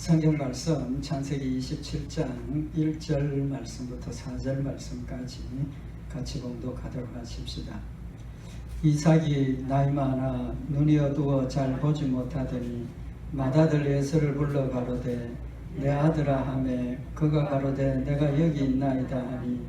성경 말씀 창세기 27장 1절 말씀부터 4절 말씀까지 같이 봉독하도록 하십시다. 이삭이 나이 많아 눈이 어두워 잘 보지 못하더니 맏아들 에서를 불러 가로되 내 아들아 하매 그가 가로되 내가 여기 있나이다 하니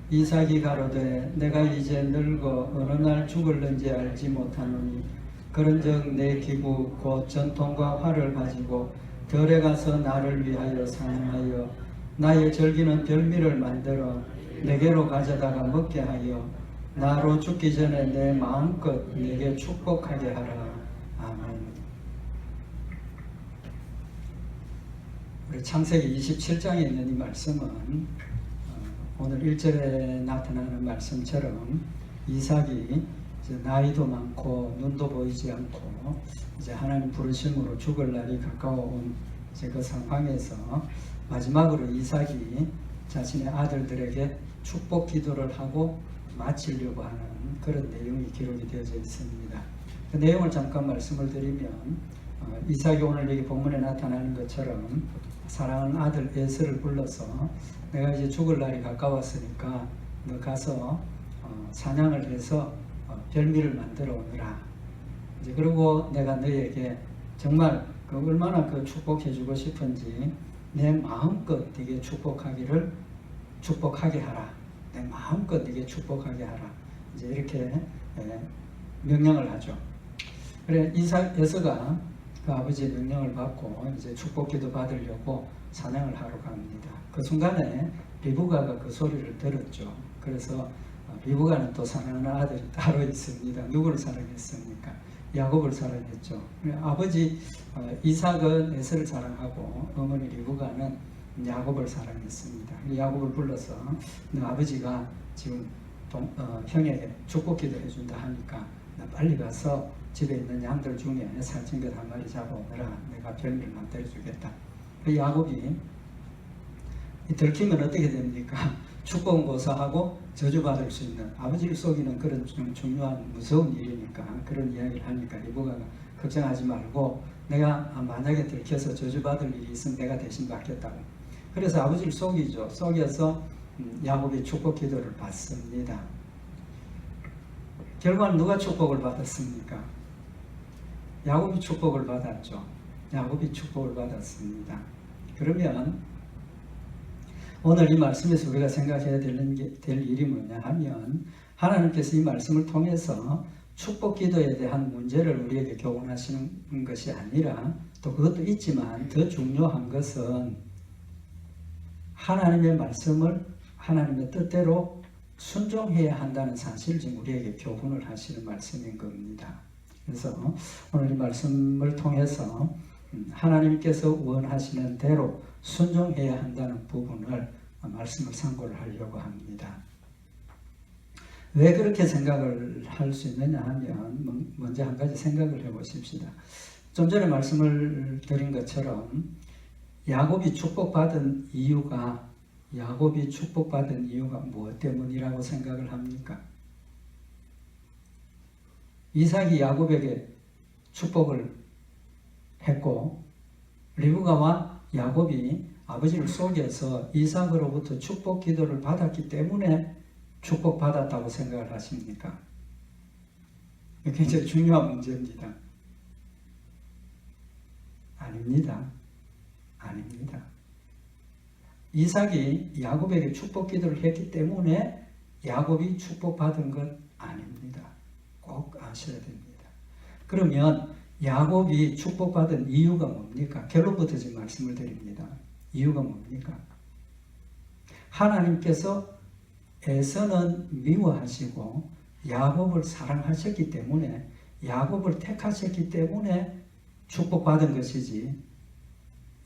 이삭이 가로되 내가 이제 늙어 어느 날 죽을는지 알지 못하노니 그런즉 내 기부 곧 전통과 활을 가지고 들에 가서 나를 위하여 사냥하여 나의 절기는 별미를 만들어 내게로 가져다가 먹게 하여 나로 죽기 전에 내 마음껏 내게 축복하게 하라. 아멘. 우리 창세기 27장에 있는 이 말씀은 오늘 1절에 나타나는 말씀처럼 이삭이 이제 나이도 많고 눈도 보이지 않고 이제 하나님 부르심으로 죽을 날이 가까워온 이제 그 상황에서 마지막으로 이삭이 자신의 아들들에게 축복 기도를 하고 마치려고 하는 그런 내용이 기록이 되어져 있습니다. 그 내용을 잠깐 말씀을 드리면 이삭이 오늘 여기 본문에 나타나는 것처럼 사랑하는 아들 에서를 불러서 내가 이제 죽을 날이 가까웠으니까 너 가서 사냥을 해서 별미를 만들어 오느라. 이제 그리고 내가 너에게 정말 얼마나 축복해주고 싶은지 내 마음껏 네게 축복하게 하라. 내 마음껏 네게 축복하게 하라. 이제 이렇게 명령을 하죠. 그래 에서가 그 아버지의 명령을 받고 이제 축복기도 받으려고 사냥을 하러 갑니다. 그 순간에 리브가가 그 소리를 들었죠. 그래서 리브가는 또 사랑하는 아들이 따로 있습니다. 누구를 사랑했습니까? 야곱을 사랑했죠. 아버지 이삭은 에서를 사랑하고 어머니 리브가는 야곱을 사랑했습니다. 야곱을 불러서 너 아버지가 지금 형에게 축복기도 해준다 하니까 나 빨리 가서 집에 있는 양들 중에 살찐 것 한 마리 잡아오느라 내가 별미를 만들어주겠다. 야곱이 들키면 어떻게 됩니까? 축복은 고사하고 저주받을 수 있는, 아버지를 속이는 그런 좀 중요한 무서운 일이니까 그런 이야기를 하니까 리브가가 걱정하지 말고 내가 만약에 들켜서 저주받을 일이 있으면 내가 대신 받겠다고. 그래서 아버지를 속이죠. 속여서 야곱이 축복 기도를 받습니다. 결과는 누가 축복을 받았습니까? 야곱이 축복을 받았죠. 야곱이 축복을 받았습니다. 그러면 오늘 이 말씀에서 우리가 생각해야 될 일이 뭐냐 하면 하나님께서 이 말씀을 통해서 축복 기도에 대한 문제를 우리에게 교훈하시는 것이 아니라 또 그것도 있지만 더 중요한 것은 하나님의 말씀을 하나님의 뜻대로 순종해야 한다는 사실을 지금 우리에게 교훈을 하시는 말씀인 겁니다. 그래서 오늘 이 말씀을 통해서 하나님께서 원하시는 대로 순종해야 한다는 부분을 말씀을 참고를 하려고 합니다. 왜 그렇게 생각을 할 수 있느냐 하면 먼저 한 가지 생각을 해보십시다. 좀 전에 말씀을 드린 것처럼 야곱이 축복받은 이유가 무엇 때문이라고 생각을 합니까? 이삭이 야곱에게 축복을 했고 리브가와 야곱이 아버지를 속여서 이삭으로부터 축복 기도를 받았기 때문에 축복받았다고 생각을 하십니까? 이게 굉장히 중요한 문제입니다. 아닙니다. 이삭이 야곱에게 축복 기도를 했기 때문에 야곱이 축복받은 것 아닙니다. 꼭 아셔야 됩니다. 그러면 야곱이 축복받은 이유가 뭡니까? 결론부터 지금 말씀을 드립니다. 이유가 뭡니까? 하나님께서 에서는 미워하시고 야곱을 사랑하셨기 때문에 야곱을 택하셨기 때문에 축복받은 것이지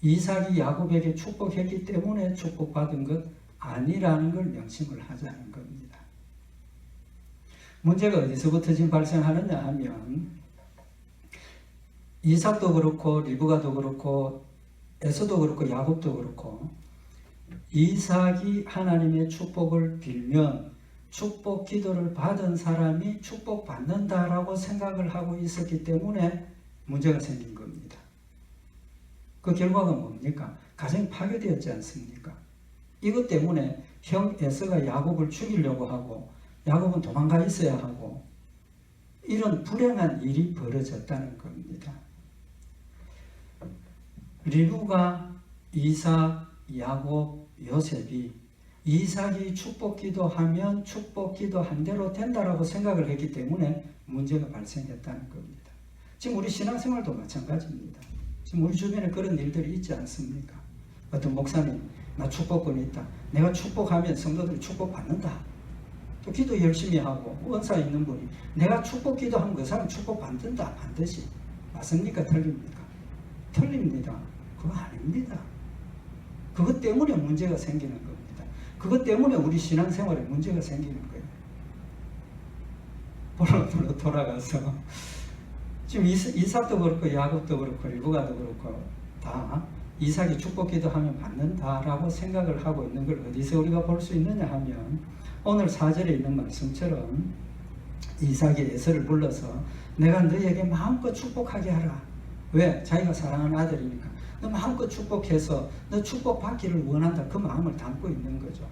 이삭이 야곱에게 축복했기 때문에 축복받은 것 아니라는 걸 명심을 하자는 겁니다. 문제가 어디서부터 지금 발생하느냐 하면 이삭도 그렇고 리브가도 그렇고 에서도 그렇고 야곱도 그렇고 이삭이 하나님의 축복을 빌면 축복 기도를 받은 사람이 축복받는다라고 생각을 하고 있었기 때문에 문제가 생긴 겁니다. 그 결과가 뭡니까? 가정이 파괴되었지 않습니까? 이것 때문에 형 에서가 야곱을 죽이려고 하고 야곱은 도망가 있어야 하고 이런 불행한 일이 벌어졌다는 겁니다. 리브가 이삭, 야곱, 요셉이 이삭이 축복기도 하면 축복기도 한 대로 된다라고 생각을 했기 때문에 문제가 발생했다는 겁니다. 지금 우리 신앙생활도 마찬가지입니다. 지금 우리 주변에 그런 일들이 있지 않습니까? 어떤 목사님, 나 축복권이 있다. 내가 축복하면 성도들이 축복받는다. 또 기도 열심히 하고 은사 있는 분이 내가 축복 기도하면 그 사람 축복받는다. 반드시. 맞습니까? 틀립니까? 틀립니다. 그거 아닙니다. 그것 때문에 문제가 생기는 겁니다. 그것 때문에 우리 신앙생활에 문제가 생기는 거예요. 본론으로 돌아가서 지금 이삭도 그렇고 야곱도 그렇고 리브가도 그렇고 다 이삭이 축복기도 하면 받는다라고 생각을 하고 있는 걸 어디서 우리가 볼 수 있느냐 하면 오늘 4절에 있는 말씀처럼 이삭이 에서를 불러서 내가 너에게 마음껏 축복하게 하라. 왜? 자기가 사랑하는 아들이니까. 너 마음껏 축복해서 너 축복받기를 원한다. 그 마음을 담고 있는 거죠.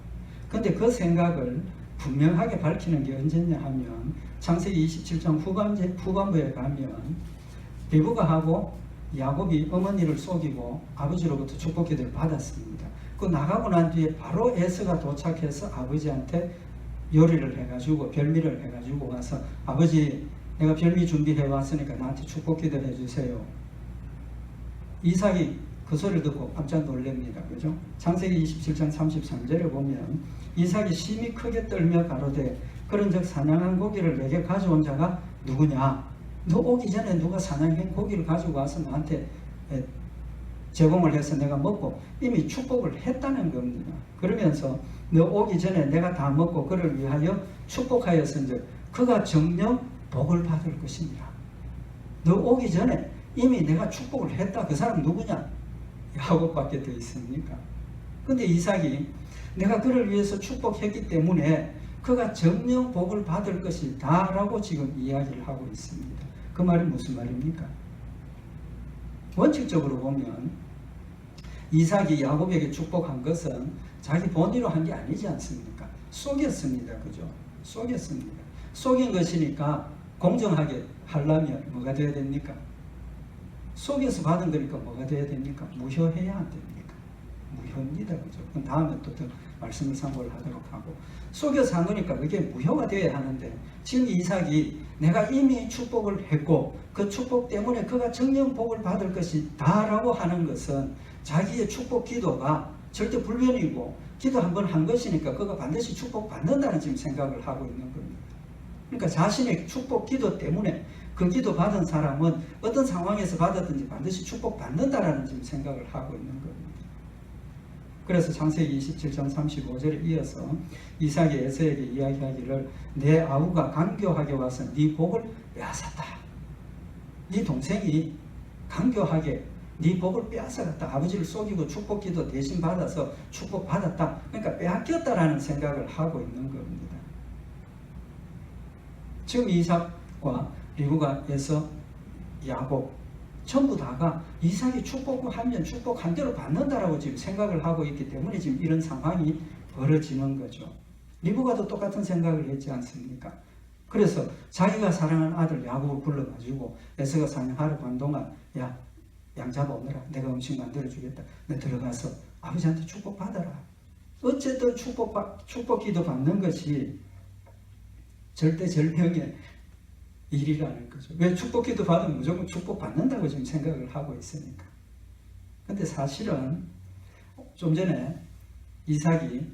근데 그 생각을 분명하게 밝히는 게 언제냐 하면 창세기 27장 후반부에 가면 리브가하고 야곱이 어머니를 속이고 아버지로부터 축복기도를 받았습니다. 그 나가고 난 뒤에 바로 에서가 도착해서 아버지한테 요리를 해가지고 별미를 해가지고 와서 아버지 내가 별미 준비해 왔으니까 나한테 축복기도 해주세요. 이삭이 그 소리를 듣고 깜짝 놀랍니다. 그죠? 창세기 27장 33절에 보면 이삭이 심히 크게 떨며 가로되 그런즉 사냥한 고기를 내게 가져온 자가 누구냐? 너 오기 전에 누가 사냥한 고기를 가지고 와서 나한테 제공을 해서 내가 먹고 이미 축복을 했다는 겁니다. 그러면서 너 오기 전에 내가 다 먹고 그를 위하여 축복하였은즉 그가 정녕 복을 받을 것이니라. 너 오기 전에 이미 내가 축복을 했다. 그 사람 누구냐? 야곱밖에 더 있습니까? 근데 이삭이 내가 그를 위해서 축복했기 때문에 그가 정녕 복을 받을 것이다 라고 지금 이야기를 하고 있습니다. 그 말이 무슨 말입니까? 원칙적으로 보면 이삭이 야곱에게 축복한 것은 자기 본의로 한 게 아니지 않습니까? 속였습니다. 그죠? 속였습니다. 속인 것이니까 공정하게 하려면 뭐가 돼야 됩니까? 속여서 받은 거니까 뭐가 돼야 됩니까? 무효해야 안 됩니까? 무효입니다. 그죠? 그럼 다음에 또 더 말씀을 참고를 하도록 하고 속여서 한 거니까 그게 무효가 되어야 하는데 지금 이삭이 내가 이미 축복을 했고 그 축복 때문에 그가 정령 복을 받을 것이다 라고 하는 것은 자기의 축복 기도가 절대 불변이고 기도 한 번 한 것이니까 그가 반드시 축복받는다는 지금 생각을 하고 있는 겁니다. 그러니까 자신의 축복 기도 때문에 그 기도 받은 사람은 어떤 상황에서 받았든지 반드시 축복받는다라는 지금 생각을 하고 있는 겁니다. 그래서 창세기 27장 35절에 이어서 이삭이 에서에게 이야기하기를 내 아우가 간교하게 와서 네 복을 빼앗았다. 네 동생이 간교하게 네 복을 빼앗아갔다. 아버지를 속이고 축복기도 대신 받아서 축복받았다. 그러니까 빼앗겼다라는 생각을 하고 있는 겁니다. 지금 이삭과 리브가 에서 야곱 전부 다가 이삭이 축복하면 축복한 대로 받는다라고 지금 생각을 하고 있기 때문에 지금 이런 상황이 벌어지는 거죠. 리브가도 똑같은 생각을 했지 않습니까? 그래서 자기가 사랑하는 아들 야곱을 불러가지고 에서가 사냥하러 간 동안 야, 양 잡아오너라. 내가 음식 만들어주겠다. 너 들어가서 아버지한테 축복받아라. 어쨌든 축복기도 받는 것이 절대절명의 일이라는 거죠. 왜 축복기도 받으면 무조건 축복받는다고 지금 생각을 하고 있으니까. 근데 사실은 좀 전에 이삭이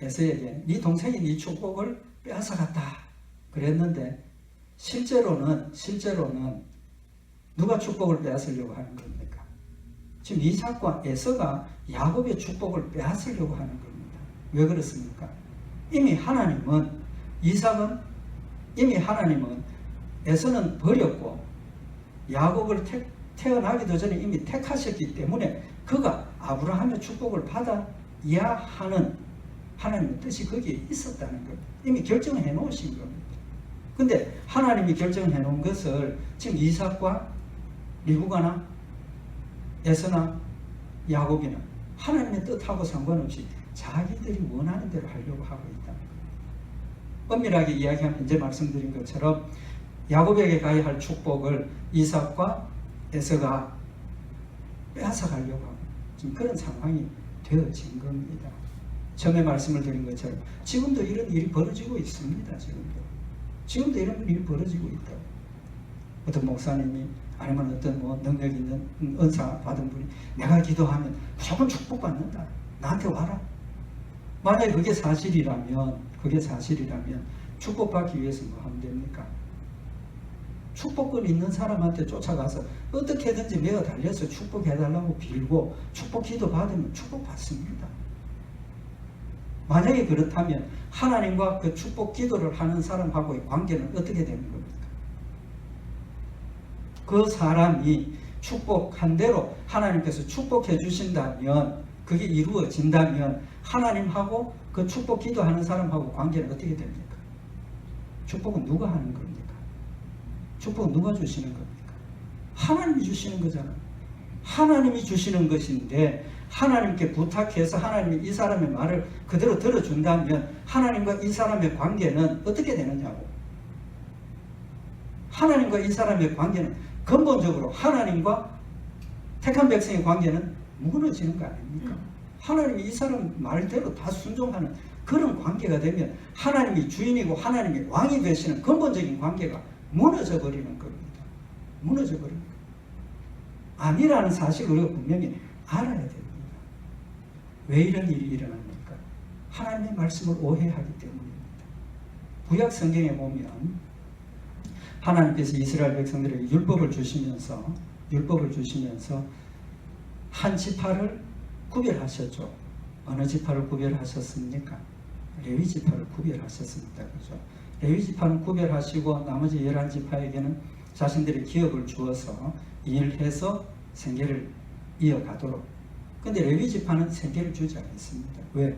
에서에게 네 동생이 네 축복을 빼앗아갔다 그랬는데 실제로는 누가 축복을 빼앗으려고 하는 겁니까? 지금 이삭과 에서가 야곱의 축복을 빼앗으려고 하는 겁니다. 왜 그렇습니까? 이미 하나님은 에서는 버렸고 야곱을 태어나기도 전에 이미 택하셨기 때문에 그가 아브라함의 축복을 받아야 하는 하나님의 뜻이 거기에 있었다는 겁니다. 이미 결정해 놓으신 겁니다. 근데 하나님이 결정해 놓은 것을 지금 이삭과 리브가나 에서나 야곱이나 하나님의 뜻하고 상관없이 자기들이 원하는 대로 하려고 하고 있다는 거예요. 엄밀하게 이야기하면 이제 말씀드린 것처럼 야곱에게 가야 할 축복을 이삭과 에서가 빼앗아가려고 하고 지금 그런 상황이 되어진 겁니다. 처음에 말씀을 드린 것처럼 지금도 이런 일이 벌어지고 있습니다. 지금도 이런 일이 벌어지고 있다고. 어떤 목사님이 아니면 어떤 능력 있는 은사 받은 분이 내가 기도하면 무조건 축복받는다. 나한테 와라. 만약에 그게 사실이라면 축복받기 위해서 뭐 하면 됩니까? 축복권 있는 사람한테 쫓아가서 어떻게든지 매어 달려서 축복해달라고 빌고 축복 기도 받으면 축복받습니다. 만약에 그렇다면 하나님과 그 축복 기도를 하는 사람하고의 관계는 어떻게 되는 겁니까? 그 사람이 축복한 대로 하나님께서 축복해 주신다면, 그게 이루어진다면 하나님하고 그 축복 기도하는 사람하고 관계는 어떻게 됩니까? 축복은 누가 하는 겁니까? 축복은 누가 주시는 겁니까? 하나님이 주시는 거잖아요. 하나님이 주시는 것인데 하나님께 부탁해서 하나님이 이 사람의 말을 그대로 들어준다면 하나님과 이 사람의 관계는 어떻게 되느냐고. 하나님과 이 사람의 관계는 근본적으로 하나님과 택한 백성의 관계는 무너지는 거 아닙니까? 하나님이 이 사람 말대로 다 순종하는 그런 관계가 되면 하나님이 주인이고 하나님이 왕이 되시는 근본적인 관계가 무너져 버리는 겁니다. 무너져 버리는 겁니다. 아니라는 사실을 우리가 분명히 알아야 됩니다. 왜 이런 일이 일어납니까? 하나님의 말씀을 오해하기 때문입니다. 구약 성경에 보면 하나님께서 이스라엘 백성들에게 율법을 주시면서 한 지파를 구별하셨죠. 어느 지파를 구별하셨습니까? 레위 지파를 구별하셨습니다. 그죠? 레위 지파는 구별하시고 나머지 11지파에게는 자신들의 기업을 주어서 일해서 생계를 이어가도록. 근데 레위 지파는 생계를 주지 않습니다. 왜?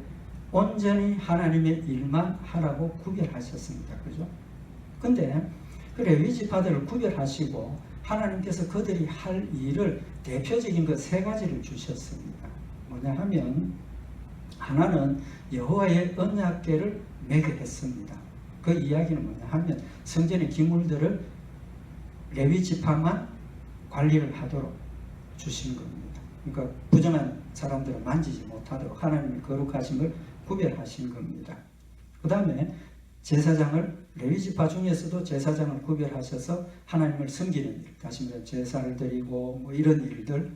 온전히 하나님의 일만 하라고 구별하셨습니다. 그죠? 근데 그 레위 지파들을 구별하시고 하나님께서 그들이 할 일을 대표적인 그 세 가지를 주셨습니다. 뭐냐 하면 하나는 여호와의 언약궤를 매게 했습니다. 그 이야기는 뭐냐 하면 성전의 기물들을 레위 지파만 관리를 하도록 주신 겁니다. 그러니까 부정한 사람들은 만지지 못하도록 하나님의 거룩하심을 구별하신 겁니다. 그 다음에 제사장을 레위 지파 중에서도 제사장을 구별하셔서 하나님을 섬기는 일, 다시 말해 제사를 드리고 뭐 이런 일들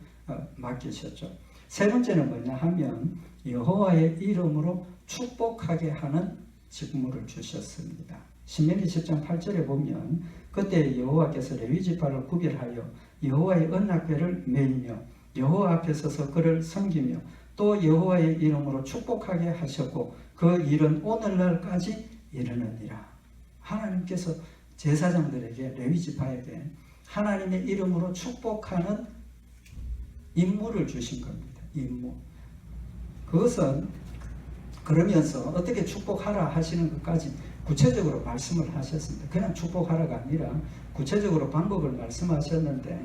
맡기셨죠. 세 번째는 뭐냐 하면 여호와의 이름으로 축복하게 하는 직무를 주셨습니다. 신명기 10장 8절에 보면 그때 여호와께서 레위 지파를 구별하여 여호와의 언약궤를 매이며 여호와 앞에 서서 그를 섬기며 또 여호와의 이름으로 축복하게 하셨고 그 일은 오늘날까지 이르느니라. 하나님께서 제사장들에게 레위 지파에게 하나님의 이름으로 축복하는 임무를 주신 겁니다. 임무. 그것은 그러면서 어떻게 축복하라 하시는 것까지 구체적으로 말씀을 하셨습니다. 그냥 축복하라가 아니라 구체적으로 방법을 말씀하셨는데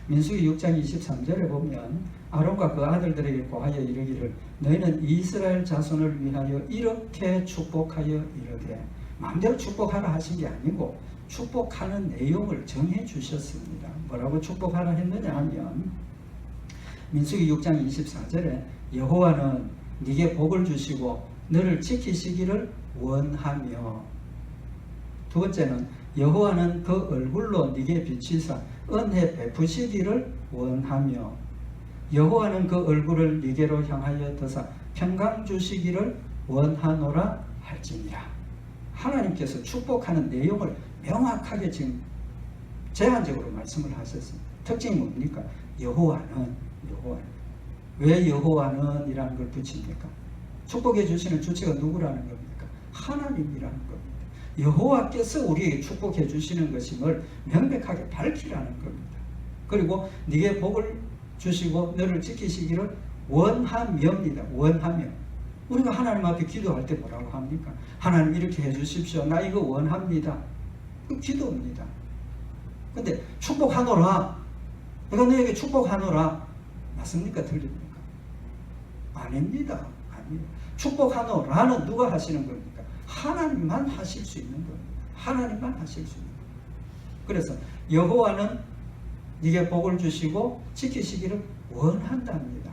민수기 6장 23절에 보면 아론과 그 아들들에게 고하여 이르기를 너희는 이스라엘 자손을 위하여 이렇게 축복하여 이르되, 마음대로 축복하라 하신 게 아니고 축복하는 내용을 정해 주셨습니다. 뭐라고 축복하라 했느냐 하면 민수기 6장 24절에 여호와는 네게 복을 주시고 너를 지키시기를 원하며, 두 번째는 여호와는 그 얼굴로 네게 비치사 은혜 베푸시기를 원하며 여호와는 그 얼굴을 네게로 향하여 드사 평강 주시기를 원하노라 할지니라. 하나님께서 축복하는 내용을 명확하게 지금 제한적으로 말씀을 하셨습니다. 특징이 뭡니까? 여호와는 왜 여호와는 이라는 걸 붙입니까? 축복해 주시는 주체가 누구라는 겁니까? 하나님이라는 겁니다. 여호와께서 우리에게 축복해 주시는 것임을 명백하게 밝히라는 겁니다. 그리고 네게 복을 주시고 너를 지키시기를 원하며입니다. 원하며. 우리가 하나님 앞에 기도할 때 뭐라고 합니까? 하나님 이렇게 해주십시오. 나 이거 원합니다. 그 기도입니다. 근데 축복하노라. 내가 너에게 축복하노라. 맞습니까? 틀립니까? 아닙니다. 아닙니다. 축복하노라는 누가 하시는 겁니까? 하나님만 하실 수 있는 겁니다. 하나님만 하실 수 있는 겁니다. 그래서 여호와는 네게 복을 주시고 지키시기를 원한답니다.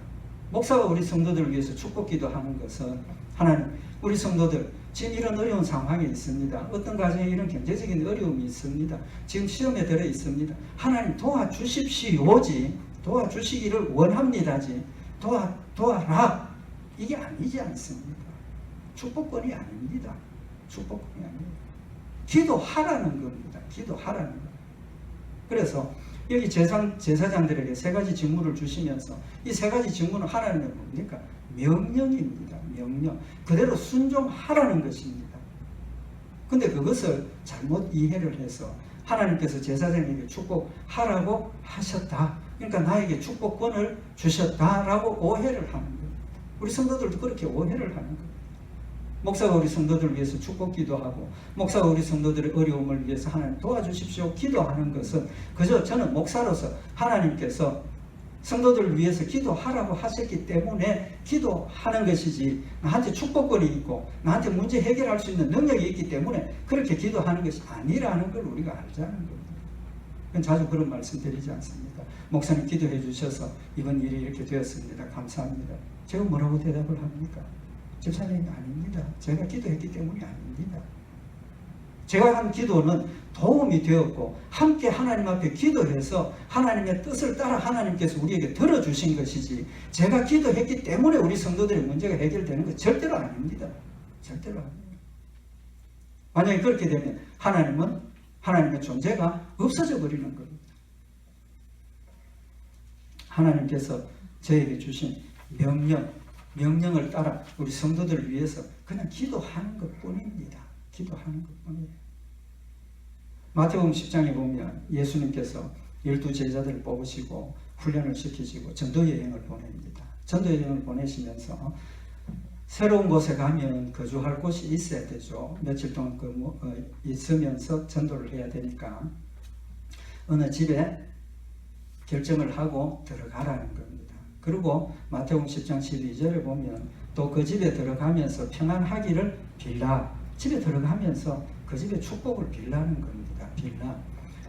목사가 우리 성도들을 위해서 축복 기도하는 것은 하나님, 우리 성도들 지금 이런 어려운 상황이 있습니다. 어떤 가정에 이런 경제적인 어려움이 있습니다. 지금 시험에 들어 있습니다. 하나님 도와주십시오지, 도와주시기를 원합니다지, 도와라, 이게 아니지 않습니까? 축복권이 아닙니다. 축복권이 아닙니다. 기도하라는 겁니다. 기도하라는 겁니다. 그래서 여기 제사장들에게 세 가지 직무를 주시면서 이 세 가지 직무는 하나님의 뭡니까? 명령입니다. 명령. 그대로 순종하라는 것입니다. 근데 그것을 잘못 이해를 해서 하나님께서 제사장에게 축복하라고 하셨다. 그러니까 나에게 축복권을 주셨다라고 오해를 하는 겁니다. 우리 성도들도 그렇게 오해를 하는 겁니다. 목사가 우리 성도들을 위해서 축복 기도하고 목사가 우리 성도들의 어려움을 위해서 하나님 도와주십시오 기도하는 것은 그저 저는 목사로서 하나님께서 성도들을 위해서 기도하라고 하셨기 때문에 기도하는 것이지, 나한테 축복권이 있고 나한테 문제 해결할 수 있는 능력이 있기 때문에 그렇게 기도하는 것이 아니라는 걸 우리가 알자는 겁니다. 자주 그런 말씀 드리지 않습니까? 목사님 기도해 주셔서 이번 일이 이렇게 되었습니다. 감사합니다. 제가 뭐라고 대답을 합니까? 집사님이 아닙니다. 제가 기도했기 때문이 아닙니다. 제가 한 기도는 도움이 되었고 함께 하나님 앞에 기도해서 하나님의 뜻을 따라 하나님께서 우리에게 들어주신 것이지, 제가 기도했기 때문에 우리 성도들의 문제가 해결되는 것 절대로 아닙니다. 절대로 아닙니다. 만약에 그렇게 되면 하나님은 하나님의 존재가 없어져 버리는 겁니다. 하나님께서 저에게 주신 명령을 따라 우리 성도들을 위해서 그냥 기도하는 것뿐입니다. 기도하는 것뿐이에요. 마태복음 10장에 보면 예수님께서 12제자들을 뽑으시고 훈련을 시키시고 전도여행을 보냅니다. 전도여행을 보내시면서 새로운 곳에 가면 거주할 곳이 있어야 되죠. 며칠 동안 있으면서 전도를 해야 되니까 어느 집에 결정을 하고 들어가라는 겁니다. 그리고 마태복음 10장 12절에 보면 또 그 집에 들어가면서 평안하기를 빌라, 집에 들어가면서 그 집의 축복을 빌라는 겁니다. 빌라.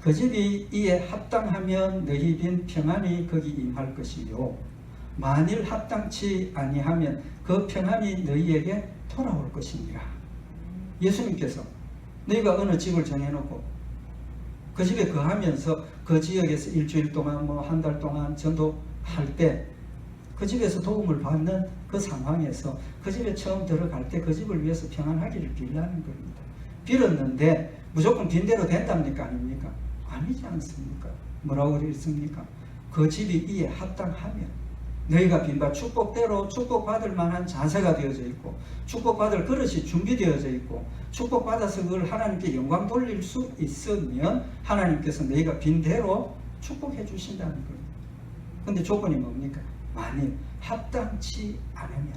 그 집이 이에 합당하면 너희 빈 평안이 거기 임할 것이요, 만일 합당치 아니하면 그 평안이 너희에게 돌아올 것이니라. 예수님께서 너희가 어느 집을 정해놓고 그 집에 거하면서 그 지역에서 일주일 동안 한 달 동안 전도할 때 그 집에서 도움을 받는 그 상황에서 그 집에 처음 들어갈 때 그 집을 위해서 평안하기를 빌라는 겁니다. 빌었는데 무조건 빈대로 된답니까? 아닙니까? 아니지 않습니까? 뭐라고 그랬습니까? 그 집이 이에 합당하면 너희가 빈바 축복대로 축복받을 만한 자세가 되어져 있고 축복받을 그릇이 준비되어져 있고 축복받아서 그걸 하나님께 영광 돌릴 수 있으면 하나님께서 너희가 빈대로 축복해 주신다는 겁니다. 근데 조건이 뭡니까? 만일 합당치 않으면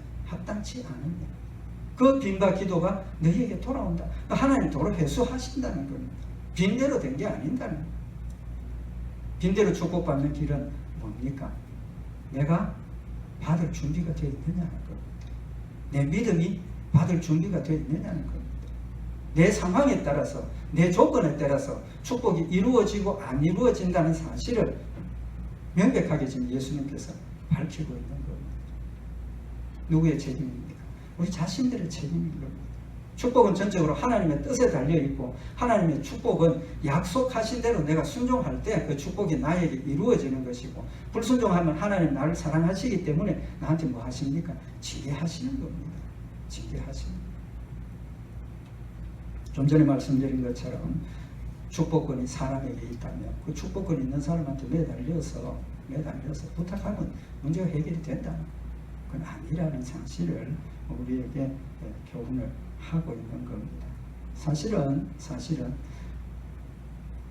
그 빈바 기도가 너희에게 돌아온다. 하나님 도로 회수하신다는 겁니다. 빈대로 된 게 아닌다는 겁니다. 빈대로 축복받는 길은 뭡니까? 내가 받을 준비가 되어 있느냐는 겁니다. 내 믿음이 받을 준비가 되어 있느냐는 겁니다. 내 상황에 따라서, 내 조건에 따라서 축복이 이루어지고 안 이루어진다는 사실을 명백하게 지금 예수님께서 밝히고 있는 겁니다. 누구의 책임입니까? 우리 자신들의 책임인 겁니다. 축복은 전적으로 하나님의 뜻에 달려있고 하나님의 축복은 약속하신 대로 내가 순종할 때 그 축복이 나에게 이루어지는 것이고, 불순종하면 하나님 나를 사랑하시기 때문에 나한테 뭐 하십니까? 징계하시는 겁니다. 징계하시는 겁니다. 좀 전에 말씀드린 것처럼 축복권이 사람에게 있다면 그 축복권이 있는 사람한테 매달려서 부탁하면 문제가 해결이 된다는, 그건 아니라는 사실을 우리에게 교훈을 하고 있는 겁니다. 사실은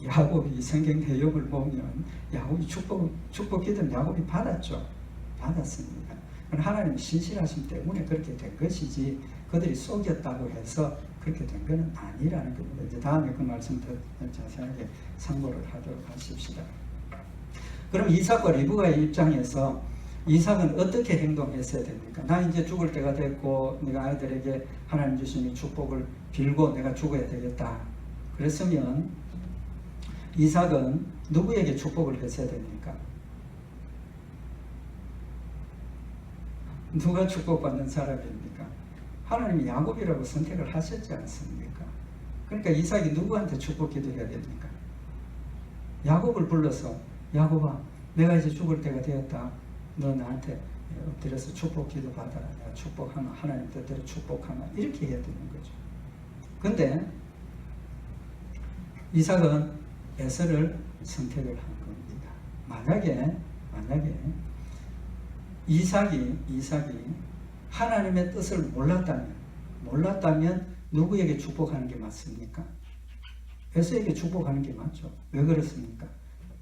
야곱이 성경 내용을 보면 야곱이 축복 기도는 야곱이 받았습니다. 하나님 신실하심 때문에 그렇게 된 것이지 그들이 속였다고 해서 그렇게 된 것은 아니라는 겁니다. 이제 다음에 그 말씀 더 자세하게 상고를 하도록 하십시다. 그럼 이삭과 리브가의 입장에서 이삭은 어떻게 행동했어야 됩니까? 나 이제 죽을 때가 됐고 내가 아이들에게 하나님 주신 이 축복을 빌고 내가 죽어야 되겠다. 그랬으면 이삭은 누구에게 축복을 했어야 됩니까? 누가 축복받는 사람입니까? 하나님이 야곱이라고 선택을 하셨지 않습니까? 그러니까 이삭이 누구한테 축복 기도해야 됩니까? 야곱을 불러서 야곱아, 내가 이제 죽을 때가 되었다. 너 나한테 엎드려서 축복 기도 받아라. 내가 축복하면 하나님 뜻대로 축복하면 이렇게 해야 되는 거죠. 근데 이삭은 에서를 선택을 한 겁니다. 만약에 이삭이 하나님의 뜻을 몰랐다면 누구에게 축복하는 게 맞습니까? 에서에게 축복하는 게 맞죠. 왜 그렇습니까?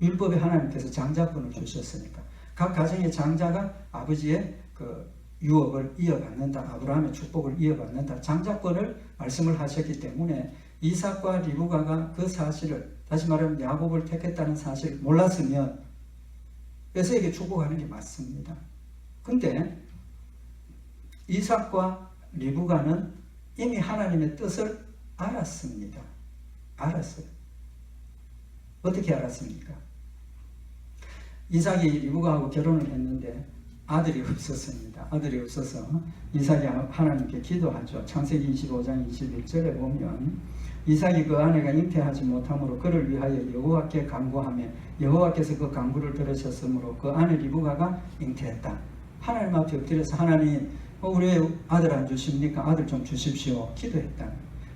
율법에 하나님께서 장자권을 주셨으니까. 각 가정의 장자가 아버지의 그 유업을 이어받는다. 아브라함의 축복을 이어받는다. 장자권을 말씀을 하셨기 때문에 이삭과 리브가가 그 사실을, 다시 말하면 야곱을 택했다는 사실을 몰랐으면 에서에게 축복하는 게 맞습니다. 근데 이삭과 리브가는 이미 하나님의 뜻을 알았습니다. 알았어요. 어떻게 알았습니까? 이삭이 리브가하고 결혼을 했는데 아들이 없었습니다. 아들이 없어서 이삭이 하나님께 기도하죠. 창세기 25장 21절에 보면 이삭이 그 아내가 잉태하지 못함으로 그를 위하여 여호와께 간구하며 여호와께서 그 간구를 들으셨으므로 그 아내 리브가가 잉태했다. 하나님 앞에 엎드려서 하나님 우리 아들 안 주십니까? 아들 좀 주십시오. 기도했다.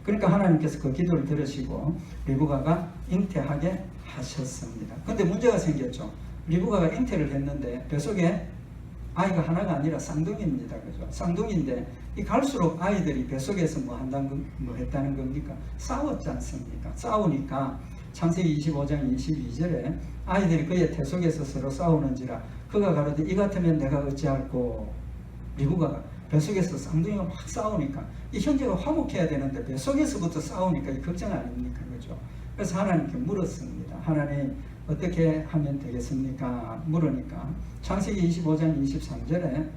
그러니까 하나님께서 그 기도를 들으시고 리브가가 잉태하게 하셨습니다. 그런데 문제가 생겼죠. 리브가가 잉태를 했는데 뱃속에 아이가 하나가 아니라 쌍둥이입니다. 그죠? 쌍둥이인데 이 갈수록 아이들이 뱃속에서 뭐 했다는 겁니까? 싸웠지 않습니까? 싸우니까 창세기 25장 22절에 아이들이 그의 태 속에서 서로 싸우는지라 그가 가로되 이 같으면 내가 어찌할꼬. 리브가가 뱃속에서 쌍둥이가 막 싸우니까 이 형제가 화목해야 되는데 뱃속에서부터 싸우니까 이 걱정 아닙니까? 그죠? 그래서 하나님께 물었습니다. 하나님 어떻게 하면 되겠습니까? 물으니까 창세기 25장 23절에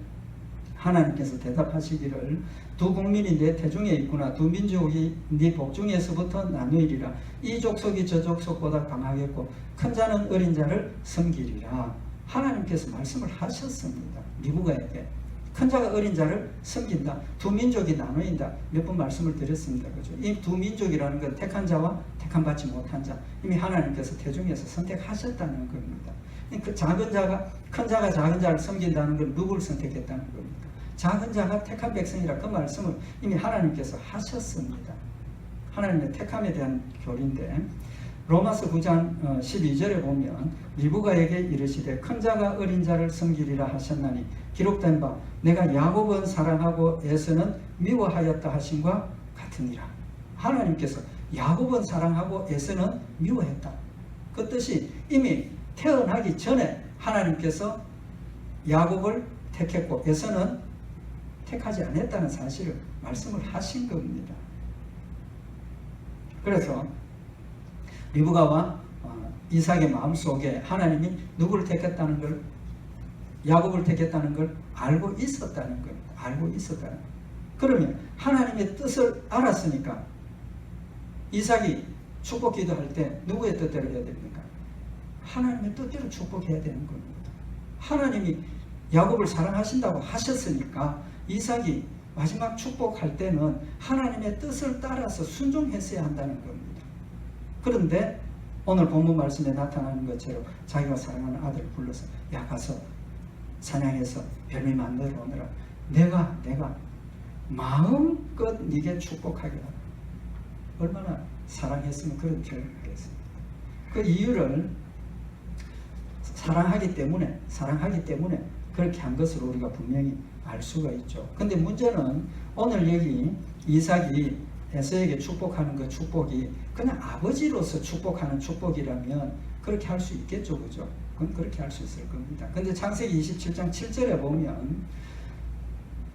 하나님께서 대답하시기를 두 국민이 내 태중에 있구나. 두 민족이 네 복중에서부터 나누이리라. 이 족속이 저 족속보다 강하겠고 큰 자는 어린 자를 섬기리라. 하나님께서 말씀을 하셨습니다. 리브가에게. 큰 자가 어린 자를 섬긴다. 두 민족이 나누인다. 몇 번 말씀을 드렸습니다. 그죠? 이 두 민족이라는 건 택한 자와 택한 받지 못한 자. 이미 하나님께서 태중에서 선택하셨다는 겁니다. 그 작은 자가, 큰 자가 작은 자를 섬긴다는 건 누구를 선택했다는 겁니까? 작은 자가 택한 백성이라 그 말씀을 이미 하나님께서 하셨습니다. 하나님의 택함에 대한 교리인데 로마서 9장 12절에 보면 리브가에게 이르시되 큰 자가 어린 자를 섬기리라 하셨나니 기록된 바 내가 야곱은 사랑하고 에서는 미워하였다 하신과 같으니라. 하나님께서 야곱은 사랑하고 에서는 미워했다. 그 뜻이 이미 태어나기 전에 하나님께서 야곱을 택했고 에서는 택하지 않았다는 사실을 말씀을 하신 겁니다. 그래서 리브가와 이삭의 마음속에 하나님이 누구를 택했다는 걸, 야곱을 택했다는 걸 알고 있었다는 겁니다. 알고 있었다는 겁니다. 그러면 하나님의 뜻을 알았으니까 이삭이 축복 기도할 때 누구의 뜻대로 해야 됩니까? 하나님의 뜻대로 축복해야 되는 겁니다. 하나님이 야곱을 사랑하신다고 하셨으니까 이삭이 마지막 축복할 때는 하나님의 뜻을 따라서 순종했어야 한다는 겁니다. 그런데 오늘 본문 말씀에 나타나는 것처럼 자기가 사랑하는 아들을 불러서 야 가서 사냥해서 별미 만들어 오느라 내가 마음껏 네게 축복하게 하라. 얼마나 사랑했으면 그런 표현을 하겠습니까? 그 이유를 사랑하기 때문에 그렇게 한 것으로 우리가 분명히 알 수가 있죠. 근데 문제는 오늘 여기 이삭이 에서에게 축복하는 그 축복이 그냥 아버지로서 축복하는 축복이라면 그렇게 할 수 있겠죠. 그죠? 그건 그렇게 할 수 있을 겁니다. 근데 창세기 27장 7절에 보면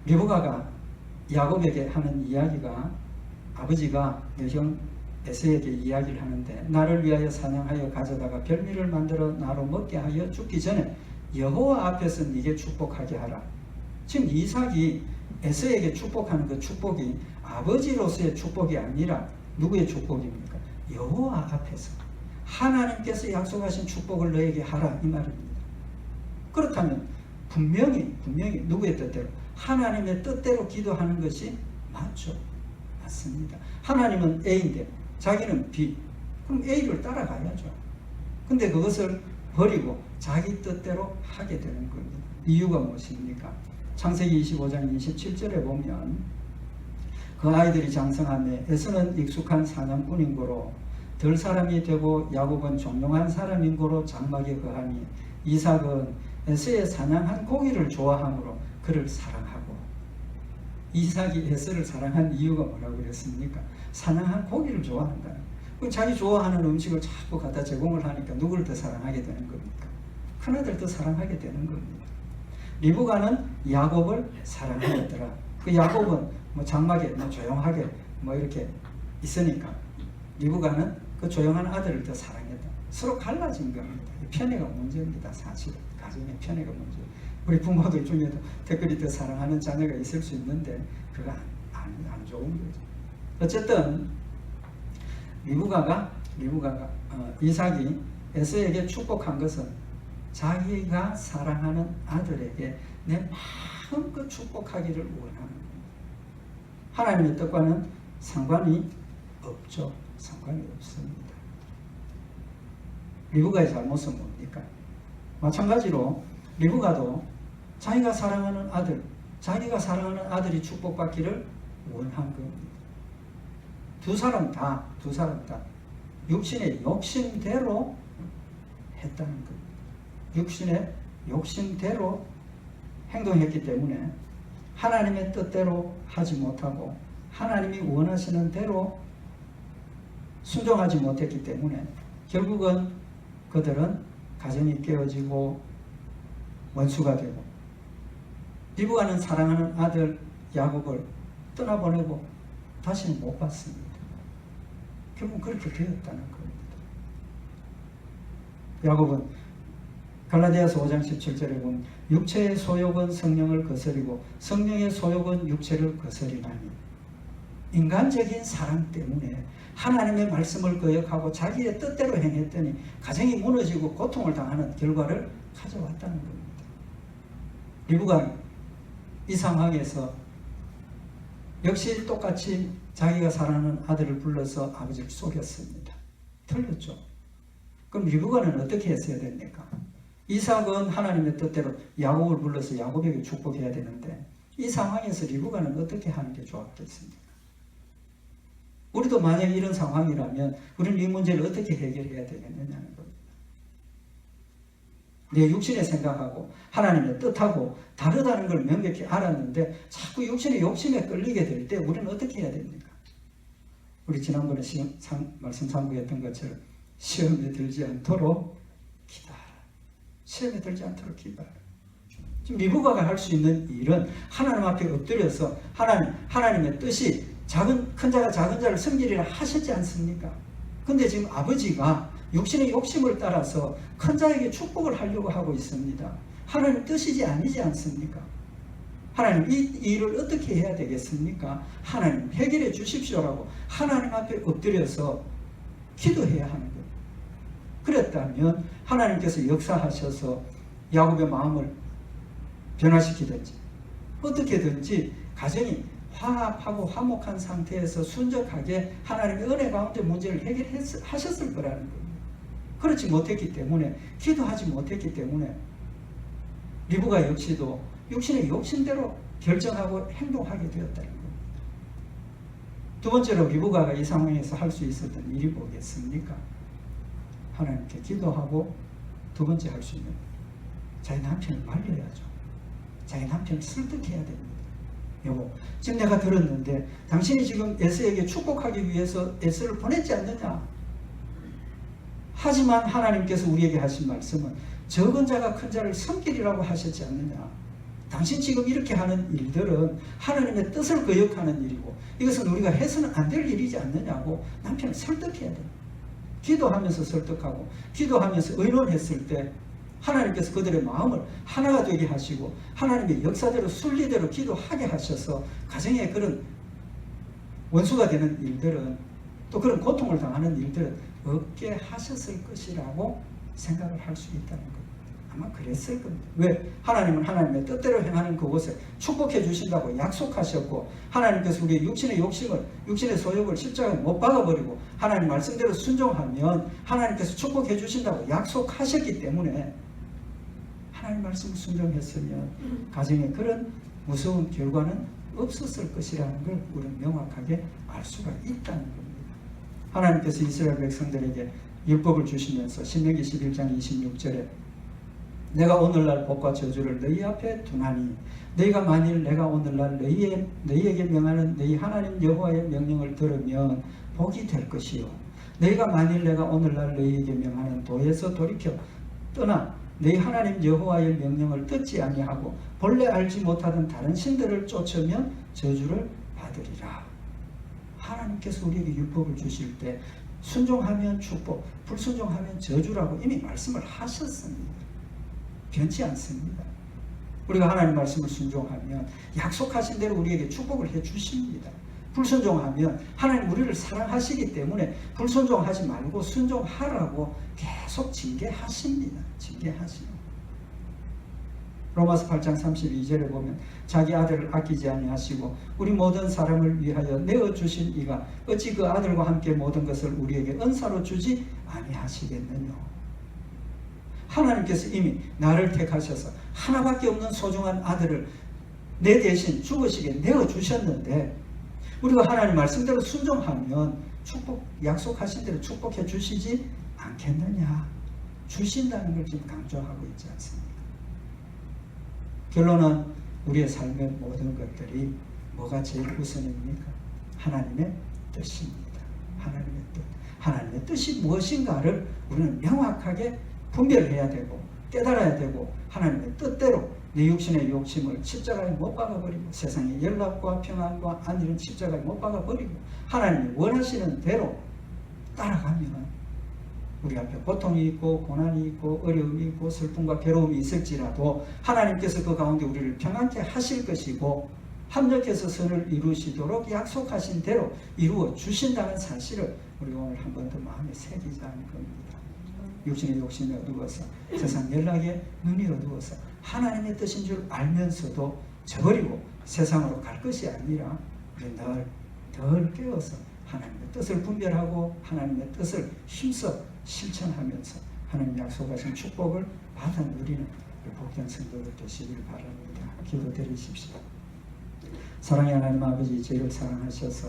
리브가가 야곱에게 하는 이야기가 아버지가 내 형 에서에게 이야기를 하는데 나를 위하여 사냥하여 가져다가 별미를 만들어 나로 먹게 하여 죽기 전에 여호와 앞에서 네게 축복하게 하라. 지금 이삭이 에서에게 축복하는 그 축복이 아버지로서의 축복이 아니라 누구의 축복입니까? 여호와 앞에서 하나님께서 약속하신 축복을 너에게 하라 이 말입니다. 그렇다면 분명히 누구의 뜻대로? 하나님의 뜻대로 기도하는 것이 맞죠. 맞습니다. 하나님은 A인데 자기는 B. 그럼 A를 따라가야죠. 근데 그것을 버리고 자기 뜻대로 하게 되는 겁니다. 이유가 무엇입니까? 창세기 25장 27절에 보면 그 아이들이 장성하며 에서는 익숙한 사냥꾼인 고로 들 사람이 되고 야곱은 종용한 사람인 고로 장막에 거하니 이삭은 에서의 사냥한 고기를 좋아하므로 그를 사랑하고. 이삭이 에서를 사랑한 이유가 뭐라고 그랬습니까? 사냥한 고기를 좋아한다. 자기 좋아하는 음식을 자꾸 갖다 제공을 하니까 누구를 더 사랑하게 되는 겁니까? 큰아들 더 사랑하게 되는 겁니다. 리브가는 야곱을 사랑하였더라. 그 야곱은 뭐 장막에 뭐 조용하게 뭐 이렇게 있으니까 리브가는 그 조용한 아들을 더 사랑했다. 서로 갈라진 겁니다. 편애가 문제입니다. 사실 가정의 편애가 문제. 우리 부모들 중에도 특별히 더 사랑하는 자녀가 있을 수 있는데 그거 안 좋은 거죠. 어쨌든 리브가가 이삭이 에서에게 축복한 것은 자기가 사랑하는 아들에게 내 마음껏 축복하기를 원하는 겁니다. 하나님의 뜻과는 상관이 없죠. 상관이 없습니다. 리브가의 잘못은 뭡니까? 마찬가지로 리브가도 자기가 사랑하는 아들이 축복받기를 원한 겁니다. 두 사람 다 육신의 욕심대로 했다는 겁니다. 육신의 욕심대로 행동했기 때문에 하나님의 뜻대로 하지 못하고 하나님이 원하시는 대로 순종하지 못했기 때문에 결국은 그들은 가정이 깨어지고 원수가 되고 리브가는 사랑하는 아들 야곱을 떠나보내고 다시는 못 봤습니다. 결국 그렇게 되었다는 겁니다. 야곱은 갈라디아서 5장 17절에 보면 육체의 소욕은 성령을 거스리고 성령의 소욕은 육체를 거스리나니 인간적인 사랑 때문에 하나님의 말씀을 거역하고 자기의 뜻대로 행했더니 가정이 무너지고 고통을 당하는 결과를 가져왔다는 겁니다. 리브가 이 상황에서 역시 똑같이 자기가 사랑하는 아들을 불러서 아버지를 속였습니다. 틀렸죠. 그럼 리브가는 어떻게 했어야 됩니까? 이삭은 하나님의 뜻대로 야곱을 불러서 야곱에게 축복해야 되는데 이 상황에서 리브가는 어떻게 하는 게 좋았겠습니까? 우리도 만약 이런 상황이라면 우리는 이 문제를 어떻게 해결해야 되겠느냐는 겁니다. 내 육신의 생각하고 하나님의 뜻하고 다르다는 걸 명백히 알았는데 자꾸 육신의 욕심에 끌리게 될 때 우리는 어떻게 해야 됩니까? 우리 지난번에 말씀 상고했던 것처럼 시험에 들지 않도록 기도하라. 시험에 들지 않도록 기도하라. 지금 리브가가 할 수 있는 일은 하나님 앞에 엎드려서 하나님의 뜻이 큰 자가 작은 자를 섬기리라 하셨지 않습니까? 근데 지금 아버지가 육신의 욕심을 따라서 큰 자에게 축복을 하려고 하고 있습니다. 하나님 뜻이지 아니지 않습니까? 하나님 이 일을 어떻게 해야 되겠습니까? 하나님 해결해 주십시오라고 하나님 앞에 엎드려서 기도해야 하는 거예요. 그랬다면 하나님께서 역사하셔서 야곱의 마음을 변화시키든지 어떻게든지 가정이 화합하고 화목한 상태에서 순적하게 하나님의 은혜 가운데 문제를 해결하셨을 거라는 겁니다. 그렇지 못했기 때문에 기도하지 못했기 때문에 리브가 역시도 육신의 욕심대로 결정하고 행동하게 되었다는 겁니다. 두 번째로 리브가가 이 상황에서 할 수 있었던 일이 뭐겠습니까? 하나님께 기도하고 두 번째 할 수 있는 자기 남편을 말려야죠. 자기 남편을 설득해야 됩니다. 여보, 지금 내가 들었는데 당신이 지금 에서에게 축복하기 위해서 에서를 보냈지 않느냐? 하지만 하나님께서 우리에게 하신 말씀은 적은 자가 큰 자를 섬기리라고 하셨지 않느냐? 당신 지금 이렇게 하는 일들은 하나님의 뜻을 거역하는 일이고 이것은 우리가 해서는 안 될 일이지 않느냐고 남편을 설득해야 돼요. 기도하면서 설득하고 기도하면서 의논했을 때 하나님께서 그들의 마음을 하나가 되게 하시고 하나님의 역사대로 순리대로 기도하게 하셔서 가정에 그런 원수가 되는 일들은 또 그런 고통을 당하는 일들은 없게 하셨을 것이라고 생각을 할 수 있다는 겁니다. 아마 그랬을 겁니다. 왜? 하나님은 하나님의 뜻대로 행하는 그곳에 축복해 주신다고 약속하셨고 하나님께서 우리의 육신의 욕심을 육신의 소욕을 십자가에 못 박아버리고 하나님 말씀대로 순종하면 하나님께서 축복해 주신다고 약속하셨기 때문에 하나님 말씀을 순종했으면 가정에 그런 무서운 결과는 없었을 것이라는 걸 우리는 명확하게 알 수가 있다는 겁니다. 하나님께서 이스라엘 백성들에게 율법을 주시면서 신명기 11장 26절에 내가 오늘날 복과 저주를 너희 앞에 두나니 너희가 만일 내가 오늘날 너희에게 명하는 너희 하나님 여호와의 명령을 들으면 복이 될 것이요 너희가 만일 내가 오늘날 너희에게 명하는 도에서 돌이켜 떠나 너희 하나님 여호와의 명령을 듣지 아니하고 본래 알지 못하던 다른 신들을 쫓으면 저주를 받으리라. 하나님께서 우리에게 율법을 주실 때 순종하면 축복, 불순종하면 저주라고 이미 말씀을 하셨습니다. 변치 않습니다. 우리가 하나님 말씀을 순종하면 약속하신 대로 우리에게 축복을 해 주십니다. 불순종하면 하나님 우리를 사랑하시기 때문에 불순종하지 말고 순종하라고 계속 징계하십니다. 징계하시고 로마서 8장 32절에 보면 자기 아들을 아끼지 아니하시고 우리 모든 사람을 위하여 내어주신 이가 어찌 그 아들과 함께 모든 것을 우리에게 은사로 주지 아니하시겠느냐. 하나님께서 이미 나를 택하셔서 하나밖에 없는 소중한 아들을 내 대신 죽으시게 내어주셨는데 우리가 하나님 말씀대로 순종하면 축복, 약속하신 대로 축복해 주시지 않겠느냐. 주신다는 걸 지금 강조하고 있지 않습니까? 결론은 우리의 삶의 모든 것들이 뭐가 제일 우선입니까? 하나님의 뜻입니다. 하나님의 뜻. 하나님의 뜻이 무엇인가를 우리는 명확하게 분별해야 되고 깨달아야 되고 하나님의 뜻대로 내 육신의 욕심을 십자가에 못 박아버리고 세상의 연락과 평안과 안위를 십자가에 못 박아버리고 하나님이 원하시는 대로 따라가면 우리 앞에 고통이 있고 고난이 있고 어려움이 있고 슬픔과 괴로움이 있을지라도 하나님께서 그 가운데 우리를 평안케 하실 것이고 합력해서 선을 이루시도록 약속하신 대로 이루어 주신다는 사실을 우리가 오늘 한 번 더 마음에 새기자는 겁니다. 육신의 욕심이 어두워서 세상 연락에 눈이 어두워서 하나님의 뜻인 줄 알면서도 저버리고 세상으로 갈 것이 아니라 우리 늘 깨어서 하나님의 뜻을 분별하고 하나님의 뜻을 힘써 실천하면서 하나님 약속하신 축복을 받아 누리는 복된 성도들 되시길 바랍니다. 기도드리십시오. 사랑의 하나님 아버지, 저희를 사랑하셔서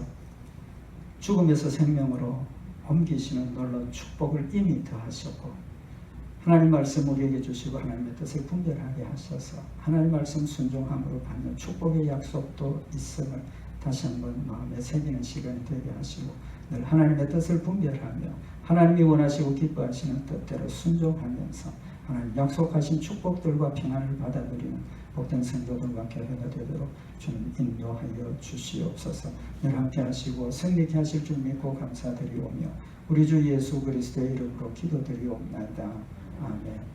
죽음에서 생명으로 옮기시는 놀라운 축복을 이미 더하셨고 하나님 말씀 우리에게 주시고 하나님의 뜻을 분별하게 하셔서 하나님 말씀 순종함으로 받는 축복의 약속도 있음을 다시 한번 마음에 새기는 시간이 되게 하시고 늘 하나님의 뜻을 분별하며 하나님이 원하시고 기뻐하시는 뜻대로 순종하면서 하나님 약속하신 축복들과 평안을 받아 누리는 복된 성도들과 교회가 되도록 주님 인도하여 주시옵소서. 늘 함께 하시고 승리케 하실 줄 믿고 감사드리오며 우리 주 예수 그리스도의 이름으로 기도드리옵나이다. 아멘.